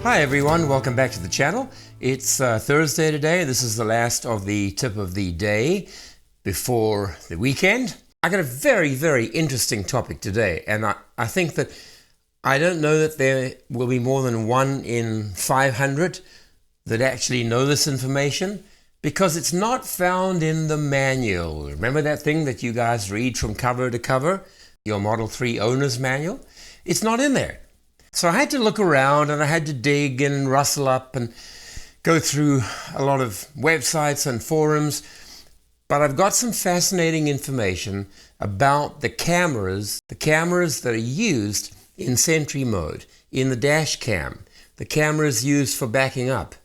Hi everyone, welcome back to the channel. It's Thursday today. This is the last of the tip of the day before the weekend. I got a very interesting topic today, and I think that I don't know that there will be more than 1 in 500 that actually know this information, because it's not found in the manual. Remember that thing that you guys read from cover to cover, your Model 3 owner's manual? It's not in there. So I had to look around and I had to dig and rustle up and go through a lot of websites and forums. But I've got some fascinating information about the cameras that are used in sentry mode, in the dash cam, the cameras used for backing up.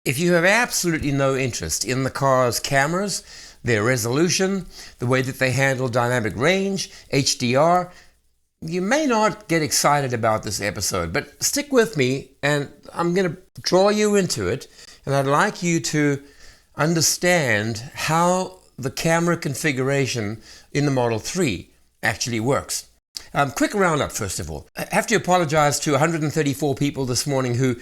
If you have absolutely no interest in the car's cameras, their resolution, the way that they handle dynamic range, HDR, you may not get excited about this episode, but stick with me and I'm going to draw you into it, and I'd like you to understand how the camera configuration in the Model 3 actually works. Quick roundup first of all. I have to apologize to 134 people this morning who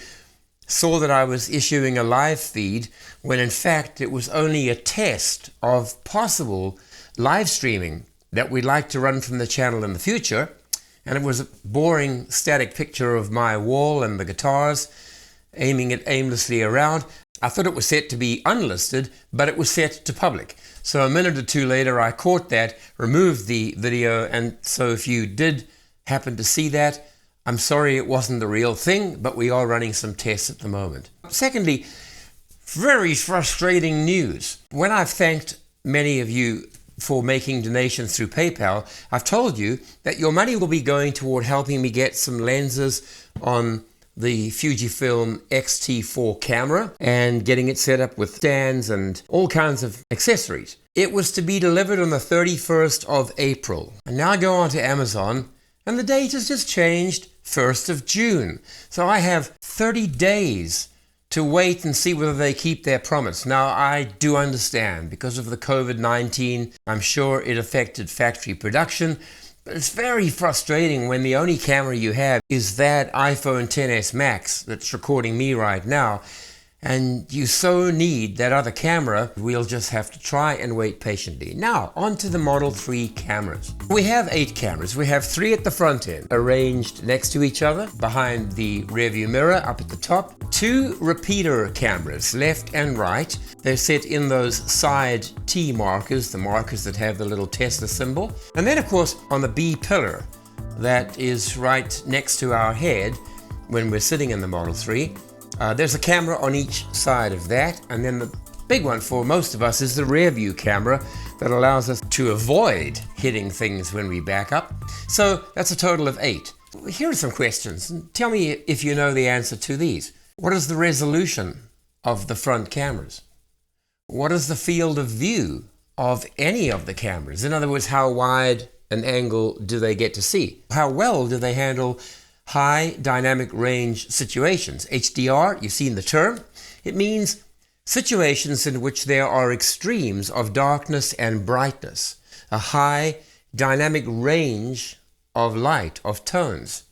saw that I was issuing a live feed when in fact it was only a test of possible live streaming that we'd like to run from the channel in the future. And it was a boring static picture of my wall and the guitars, aiming it aimlessly around. I thought it was set to be unlisted, but it was set to public. So a minute or two later, I caught that, removed the video, and so if you did happen to see that, I'm sorry it wasn't the real thing, but we are running some tests at the moment. Secondly, very frustrating news. When I've thanked many of you for making donations through PayPal, I've told you that your money will be going toward helping me get some lenses on the Fujifilm X-T4 camera and getting it set up with stands and all kinds of accessories. It was to be delivered on the 31st of April. And now I go on to Amazon and the date has just changed, 1st of June. So I have 30 days to wait and see whether they keep their promise. Now, I do understand because of the COVID-19, I'm sure it affected factory production, but it's very frustrating when the only camera you have is that iPhone XS Max that's recording me right now, and you so need that other camera. We'll just have to try and wait patiently. Now, on to the Model 3 cameras. We have 8 cameras. We have 3 at the front end, arranged next to each other, behind the rearview mirror, up at the top. 2 repeater cameras, left and right. They're set in those side T markers, the markers that have the little Tesla symbol. And then, of course, on the B pillar, that is right next to our head when we're sitting in the Model 3, there's a camera on each side of that, and then the big one for most of us is the rear view camera that allows us to avoid hitting things when we back up. So that's a total of 8. Here are some questions. Tell me if you know the answer to these. What is the resolution of the front cameras? What is the field of view of any of the cameras? In other words, how wide an angle do they get to see? How well do they handle high dynamic range situations? HDR, you've seen the term. It means situations in which there are extremes of darkness and brightness, a high dynamic range of light, of tones.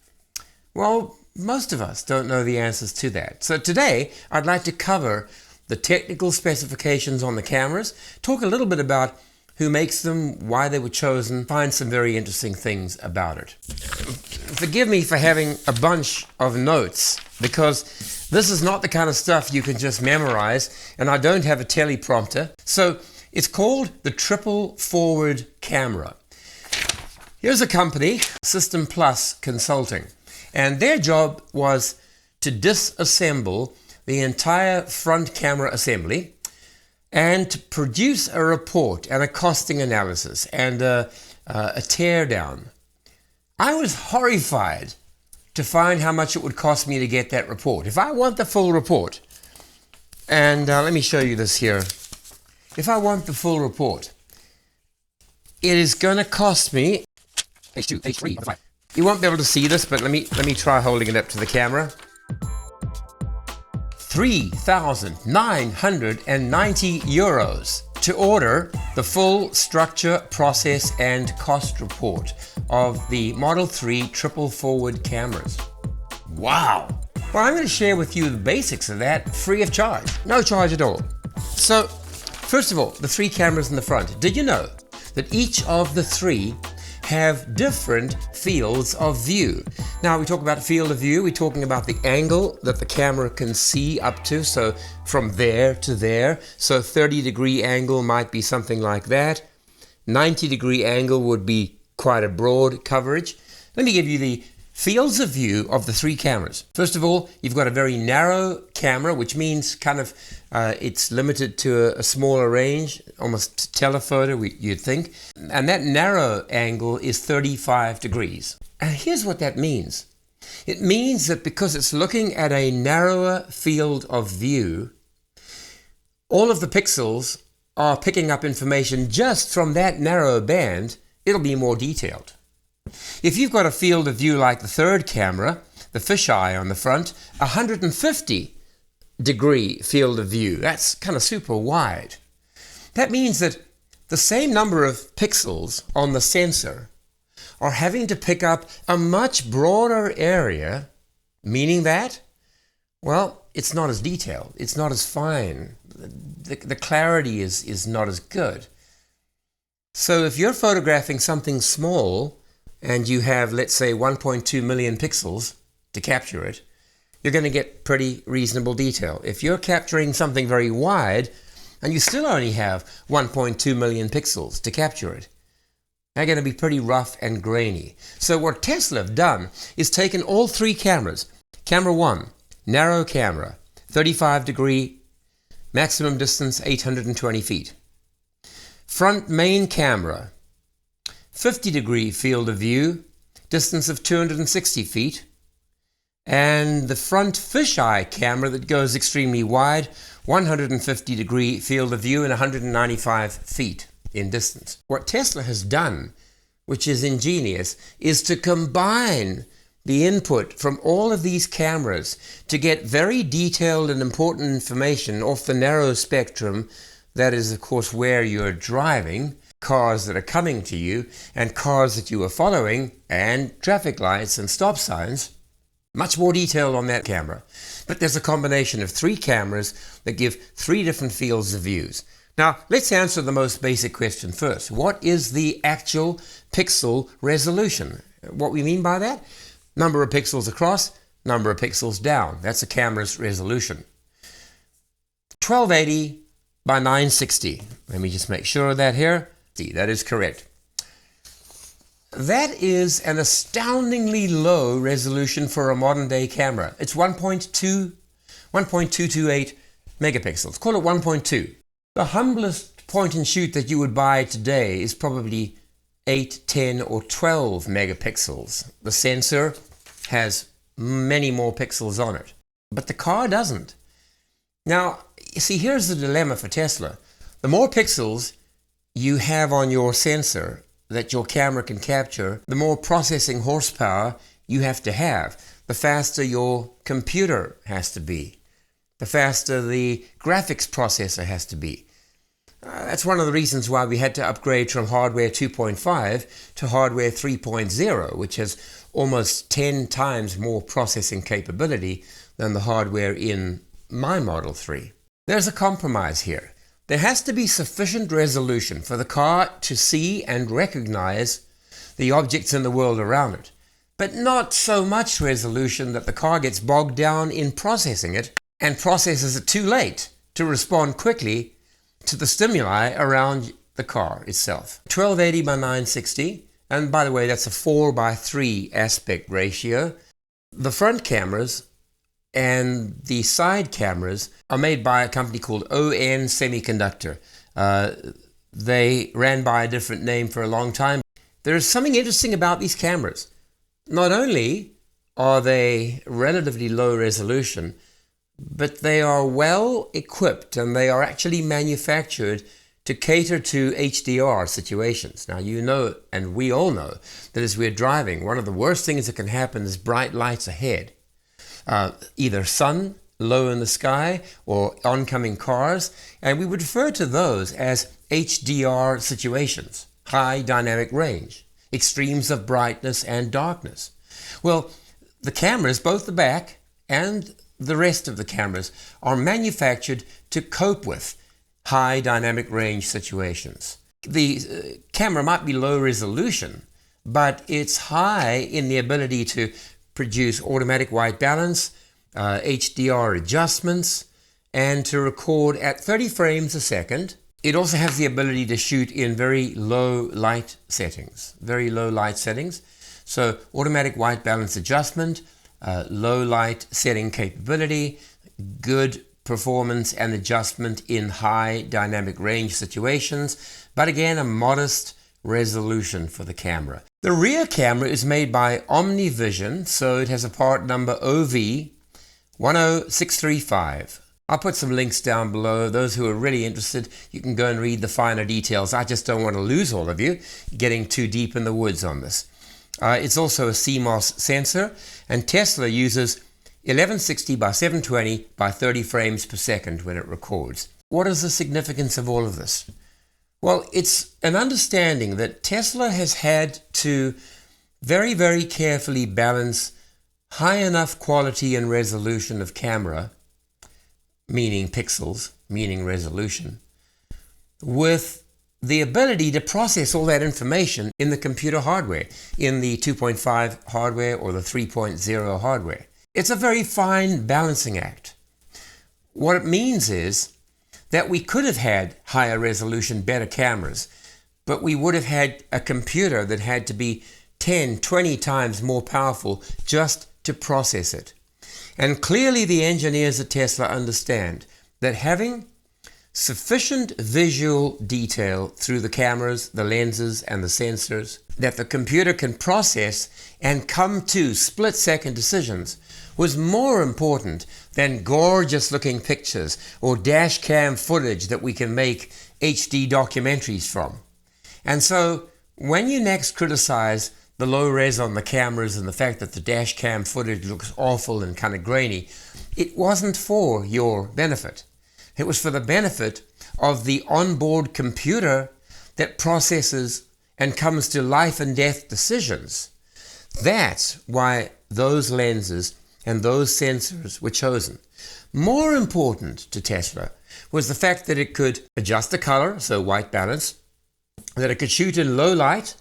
Well, most of us don't know the answers to that. So today, I'd like to cover the technical specifications on the cameras, talk a little bit about who makes them, why they were chosen, find some very interesting things about it. Forgive me for having a bunch of notes, because this is not the kind of stuff you can just memorize, and I don't have a teleprompter. So it's called the triple forward camera. Here's a company, SYSTEMPLUS Consulting, and their job was to disassemble the entire front camera assembly and to produce a report and a costing analysis and a teardown. I was horrified to find how much it would cost me to get that report. If I want the full report, and let me show you this here. If I want the full report, it is going to cost me H2, H3. You won't be able to see this, but let me try holding it up to the camera. 3,990 euros to order the full structure, process, and cost report of the Model 3 triple forward cameras. Wow! Well, I'm going to share with you the basics of that free of charge. No charge at all. So, first of all, the three cameras in the front. Did you know that each of the three have different fields of view? Now, we talk about field of view, we're talking about the angle that the camera can see up to, so from there to there. So 30-degree angle might be something like that. 90-degree angle would be quite a broad coverage. Let me give you the fields of view of the three cameras. First of all, you've got a very narrow camera, which means kind of it's limited to a smaller range, almost telephoto, you'd think. And that narrow angle is 35 degrees. And here's what that means. It means that because it's looking at a narrower field of view, all of the pixels are picking up information just from that narrow band. It'll be more detailed. If you've got a field of view like the third camera, the fisheye on the front, 150-degree field of view, that's kind of super wide. That means that the same number of pixels on the sensor are having to pick up a much broader area, meaning that, well, it's not as detailed, it's not as fine, the clarity is not as good. So if you're photographing something small, and you have, let's say, 1.2 million pixels to capture it, you're going to get pretty reasonable detail. If you're capturing something very wide, and you still only have 1.2 million pixels to capture it, they're going to be pretty rough and grainy. So what Tesla have done is taken all three cameras. Camera 1, narrow camera, 35-degree, maximum distance 820 feet. Front main camera, 50-degree field of view, distance of 260 feet, and the front fisheye camera that goes extremely wide, 150-degree field of view and 195 feet in distance. What Tesla has done, which is ingenious, is to combine the input from all of these cameras to get very detailed and important information off the narrow spectrum. That is, of course, where you're driving, cars that are coming to you, and cars that you are following, and traffic lights and stop signs. Much more detail on that camera. But there's a combination of three cameras that give three different fields of views. Now, let's answer the most basic question first. What is the actual pixel resolution? What we mean by that? Number of pixels across, number of pixels down. That's a camera's resolution. 1280 by 960. Let me just make sure of that here. That is correct. That is an astoundingly low resolution for a modern day camera. It's 1.228 megapixels. Call it 1.2. The humblest point and shoot that you would buy today is probably 8, 10 or 12 megapixels. The sensor has many more pixels on it, but the car doesn't. Now, you see, here's the dilemma for Tesla. The more pixels you have on your sensor that your camera can capture, the more processing horsepower you have to have. The faster your computer has to be. The faster the graphics processor has to be. That's one of the reasons why we had to upgrade from hardware 2.5 to hardware 3.0, which has almost 10 times more processing capability than the hardware in my Model 3. There's a compromise here. There has to be sufficient resolution for the car to see and recognize the objects in the world around it, but not so much resolution that the car gets bogged down in processing it and processes it too late to respond quickly to the stimuli around the car itself. 1280 by 960, and by the way, that's a 4:3 aspect ratio. The front cameras and the side cameras are made by a company called Semiconductor. They ran by a different name for a long time. There is something interesting about these cameras. Not only are they relatively low resolution, but they are well equipped and they are actually manufactured to cater to HDR situations. Now, you know, and we all know, that as we're driving, one of the worst things that can happen is bright lights ahead. Either sun low in the sky or oncoming cars, and we would refer to those as HDR situations, high dynamic range, extremes of brightness and darkness. Well, the cameras, both the back and the rest of the cameras are manufactured to cope with high dynamic range situations. The camera might be low resolution, but it's high in the ability to produce automatic white balance, HDR adjustments, and to record at 30 frames a second. It also has the ability to shoot in very low light settings, So automatic white balance adjustment, low light setting capability, good performance and adjustment in high dynamic range situations, but again, a modest resolution for the camera. The rear camera is made by Omni, so it has a part number OV10635. I'll put some links down below. Those who are really interested, you can go and read the finer details. I just don't want to lose all of you getting too deep in the woods on this. It's also a CMOS sensor, and Tesla uses 1160 by 720 by 30 frames per second when it records. What is the significance of all of this? Well, it's an understanding that Tesla has had to very, very carefully balance high enough quality and resolution of camera, meaning pixels, meaning resolution, with the ability to process all that information in the computer hardware, in the 2.5 hardware or the 3.0 hardware. It's a very fine balancing act. What it means is that we could have had higher resolution, better cameras, but we would have had a computer that had to be 10, 20 times more powerful just to process it. And clearly the engineers at Tesla understand that having sufficient visual detail through the cameras, the lenses, and the sensors that the computer can process and come to split-second decisions was more important than gorgeous-looking pictures or dash cam footage that we can make HD documentaries from. And so when you next criticize the low res on the cameras and the fact that the dash cam footage looks awful and kind of grainy, it wasn't for your benefit. It was for the benefit of the onboard computer that processes and comes to life and death decisions. That's why those lenses and those sensors were chosen. More important to Tesla was the fact that it could adjust the color, so white balance, that it could shoot in low light,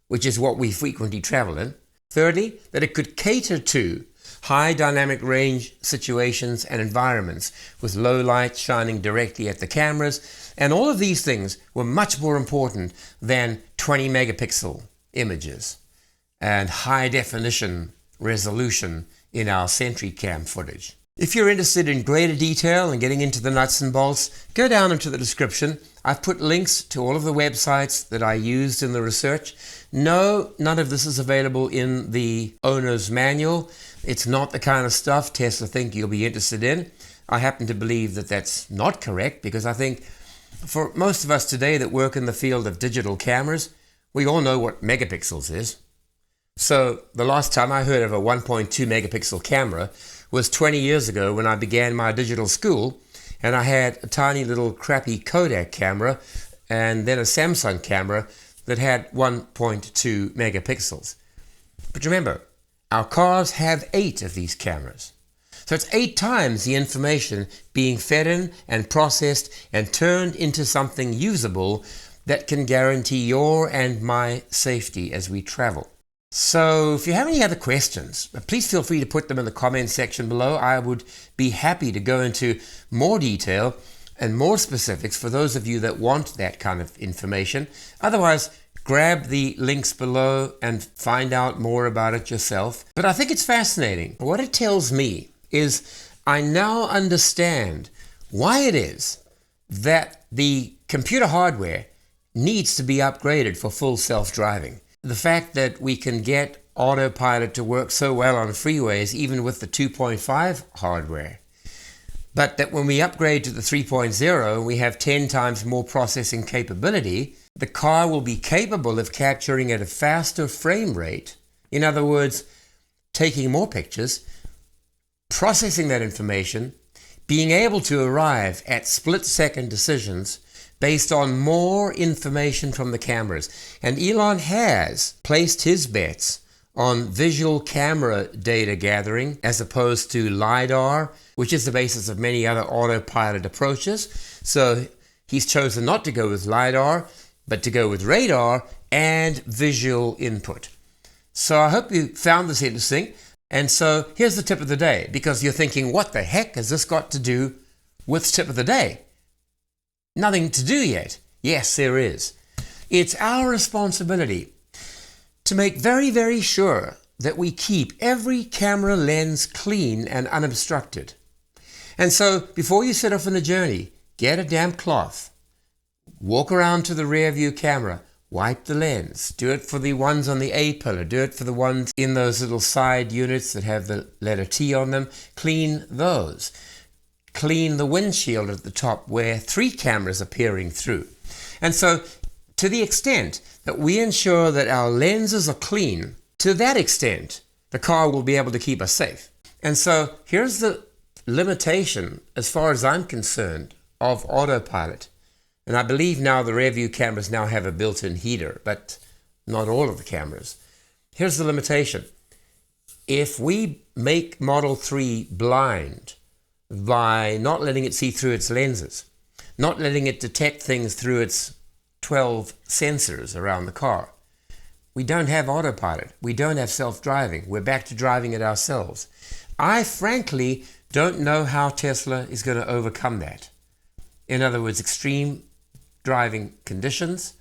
which is what we frequently travel in. Thirdly, that it could cater to high dynamic range situations and environments with low light shining directly at the cameras. And all of these things were much more important than 20 megapixel images and high definition resolution in our Sentry cam footage. If you're interested in greater detail and getting into the nuts and bolts, go down into the description. I've put links to all of the websites that I used in the research. No, none of this is available in the owner's manual. It's not the kind of stuff Tesla think you'll be interested in. I happen to believe that that's not correct, because I think for most of us today that work in the field of digital cameras, we all know what megapixels is. So the last time I heard of a 1.2 megapixel camera was 20 years ago when I began my digital school, and I had a tiny little crappy Kodak camera and then a Samsung camera that had 1.2 megapixels. But remember, our cars have 8 of these cameras. So it's 8 times the information being fed in and processed and turned into something usable that can guarantee your and my safety as we travel. So if you have any other questions, please feel free to put them in the comment section below. I would be happy to go into more detail and more specifics for those of you that want that kind of information. Otherwise, grab the links below and find out more about it yourself. But I think it's fascinating. What it tells me is I now understand why it is that the computer hardware needs to be upgraded for full self-driving. The fact that we can get autopilot to work so well on freeways even with the 2.5 hardware, but that when we upgrade to the 3.0 we have 10 times more processing capability, the car will be capable of capturing at a faster frame rate. In other words, taking more pictures, processing that information, being able to arrive at split-second decisions based on more information from the cameras. And Elon has placed his bets on visual camera data gathering as opposed to LiDAR, which is the basis of many other autopilot approaches. So he's chosen not to go with LiDAR, but to go with radar and visual input. So I hope you found this interesting. And so here's the tip of the day, because you're thinking, what the heck has this got to do with tip of the day? Nothing to do yet. Yes, there is. It's our responsibility to make very, very sure that we keep every camera lens clean and unobstructed. And so before you set off on a journey, get a damp cloth, walk around to the rear view camera, wipe the lens. Do it for the ones on the A pillar. Do it for the ones in those little side units that have the letter T on them. Clean those. Clean the windshield at the top where 3 cameras are peering through. And so to the extent that we ensure that our lenses are clean, to that extent, the car will be able to keep us safe. And so here's the limitation, as far as I'm concerned, of autopilot. And I believe now the rear view cameras now have a built-in heater, but not all of the cameras. Here's the limitation. If we make Model 3 blind by not letting it see through its lenses, not letting it detect things through its 12 sensors around the car, we don't have autopilot. We don't have self-driving. We're back to driving it ourselves. I frankly don't know how Tesla is going to overcome that. In other words, extreme driving conditions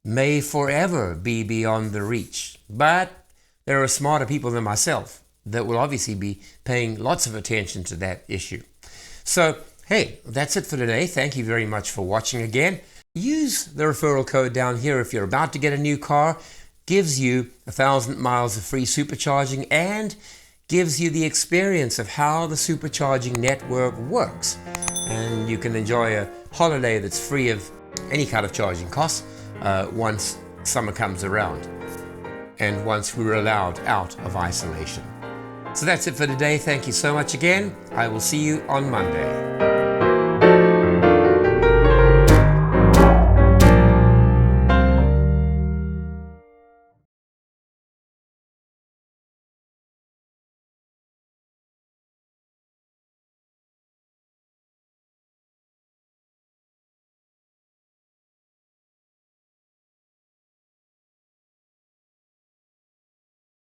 may forever be beyond the reach. But there are smarter people than myself that will obviously be paying lots of attention to that issue. So, hey, that's it for today. Thank you very much for watching again. Use the referral code down here if you're about to get a new car. Gives you 1,000 miles of free supercharging and gives you the experience of how the supercharging network works. And you can enjoy a holiday that's free of any kind of charging costs once summer comes around and once we're allowed out of isolation. So that's it for today. Thank you so much again. I will see you on Monday.